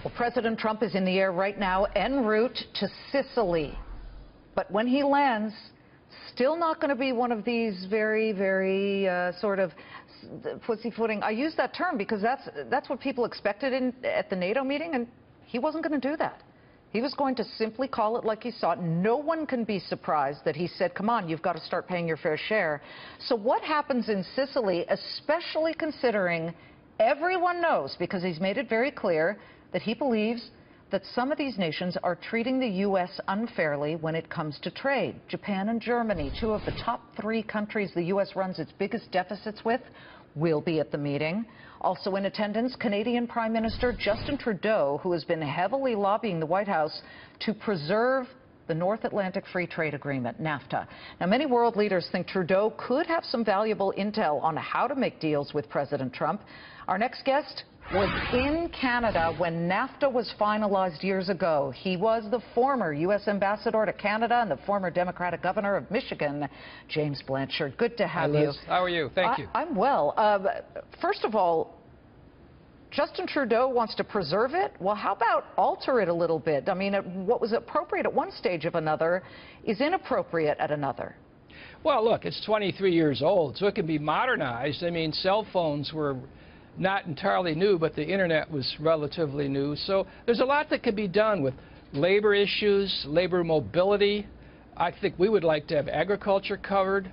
Well, President Trump is in the air right now en route to Sicily. But when he lands, still not going to be one of these very sort of pussyfooting. I use that term because that's what people expected at the NATO meeting, and he wasn't going to do that. He was going to simply call it like he saw it. No one can be surprised that he said, come on, you've got to start paying your fair share. So what happens in Sicily, especially considering everyone knows, because he's made it very clear, that he believes that some of these nations are treating the U.S. unfairly when it comes to trade. Japan and Germany, two of the top 3 countries the U.S. runs its biggest deficits with, will be at the meeting. Also in attendance, Canadian Prime Minister Justin Trudeau, who has been heavily lobbying the White House to preserve the North Atlantic Free Trade Agreement, NAFTA. Now, many world leaders think Trudeau could have some valuable intel on how to make deals with President Trump. Our next guest was in Canada when NAFTA was finalized years ago. He was the former U.S. ambassador to Canada and the former Democratic governor of Michigan, James Blanchard. Good to have you. How are you? Thank you. I'm well. First of all, Justin Trudeau wants to preserve it. Well, how about alter it a little bit? I mean, what was appropriate at one stage of another is inappropriate at another. Well, look, it's 23 years old, so it can be modernized. I mean, cell phones were not entirely new, but the internet was relatively new. So there's a lot that can be done with labor issues, labor mobility. I think we would like to have agriculture covered.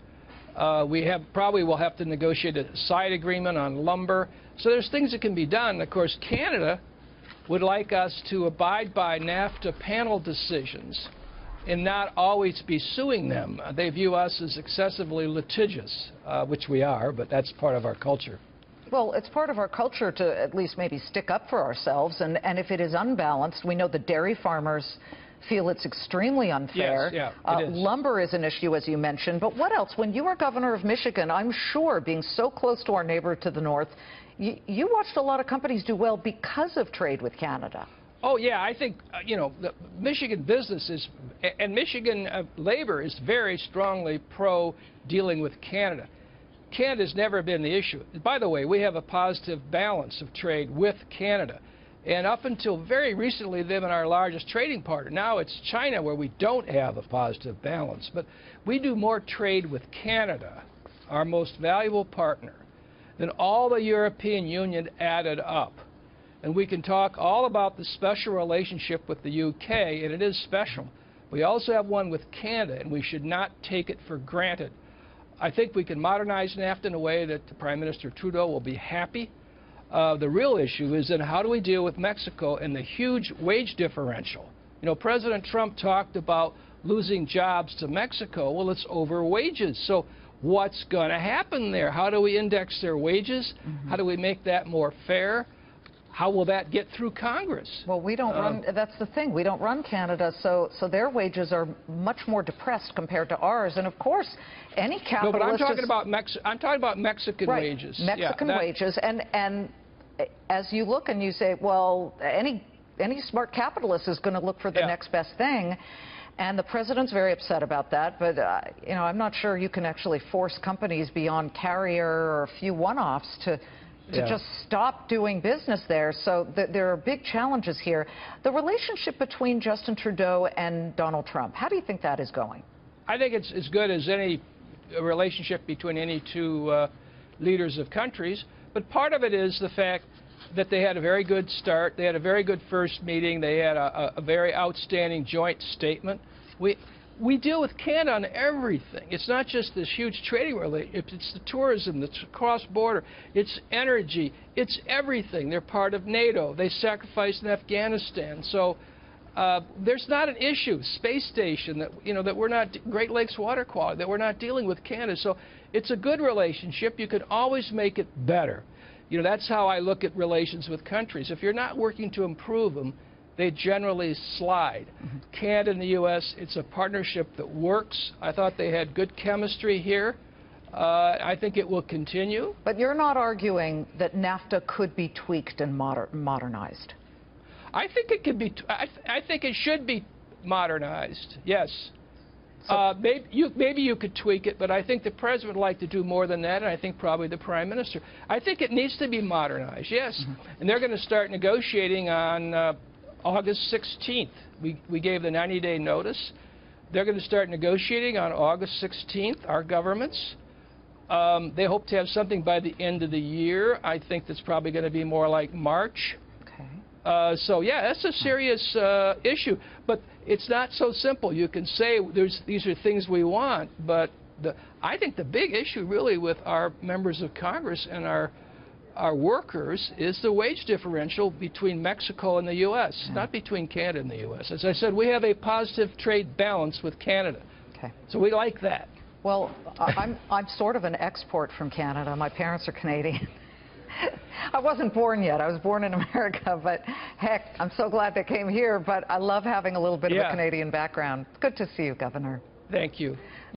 Probably will have to negotiate a side agreement on lumber. So there's things that can be done. Of course, Canada would like us to abide by NAFTA panel decisions and not always be suing them. They view us as excessively litigious, which we are, but that's part of our culture. Well, it's part of our culture to at least maybe stick up for ourselves, and if it is unbalanced, we know the dairy farmers feel it's extremely unfair. Yes, yeah, it is. Lumber is an issue, as you mentioned, but what else? When you were governor of Michigan, I'm sure, being so close to our neighbor to the north, you watched a lot of companies do well because of trade with Canada. Oh, yeah, I think, you know, the Michigan businesses and Michigan labor is very strongly pro-dealing with Canada. Canada's never been the issue. By the way, we have a positive balance of trade with Canada. And up until very recently, they've been our largest trading partner. Now it's China where we don't have a positive balance. But we do more trade with Canada, our most valuable partner, than all the European Union added up. And we can talk all about the special relationship with the UK, and it is special. We also have one with Canada, and we should not take it for granted. I think we can modernize NAFTA in a way that Prime Minister Trudeau will be happy. The real issue is then how do we deal with Mexico and the huge wage differential? You know, President Trump talked about losing jobs to Mexico. Well, it's over wages. So what's going to happen there? How do we index their wages? How do we make that more fair? How will that get through Congress? Well, we don't run, that's the thing, we don't run Canada, so their wages are much more depressed compared to ours. And of course, any capitalist... No, but I'm talking about Mexican wages. Mexican wages. And as you look and you say, well, any smart capitalist is going to look for the next best thing. And the president's very upset about that. But, you know, I'm not sure you can actually force companies beyond Carrier or a few one-offs to just stop doing business there. So there are big challenges here. The relationship between Justin Trudeau and Donald Trump, how do you think that is going? I think it's as good as any relationship between any two leaders of countries. But part of it is the fact that they had a very good start. They had a very good first meeting. They had a very outstanding joint statement. We deal with Canada on everything. It's not just this huge trading relationship. It's the tourism, it's cross-border, it's energy, it's everything. They're part of NATO. They sacrificed in Afghanistan. So there's not an issue, space station, that, you know, that we're not, Great Lakes water quality, that we're not dealing with Canada. So it's a good relationship. You can always make it better. You know, that's how I look at relations with countries. If you're not working to improve them, they generally slide. Canada and the U.S., it's a partnership that works. I thought they had good chemistry here. I think it will continue. But you're not arguing that NAFTA could be tweaked and modernized? I think it could be. I think it should be modernized, yes. So Maybe you could tweak it, but I think the president would like to do more than that, and I think probably the prime minister. I think it needs to be modernized, yes. And they're going to start negotiating on August 16th. We gave the 90-day notice. They're going to start negotiating on August 16th, our governments. They hope to have something by the end of the year. I think that's probably going to be more like March. Okay. So, yeah, that's a serious issue. But it's not so simple. You can say these are things we want, but I think the big issue really with our members of Congress and our workers is the wage differential between Mexico and the U.S., not between Canada and the U.S. As I said, we have a positive trade balance with Canada. Okay. So we like that. Well, I'm sort of an export from Canada. My parents are Canadian. I wasn't born yet. I was born in America, but heck, I'm so glad they came here. But I love having a little bit of a Canadian background. Good to see you, Governor. Thank you.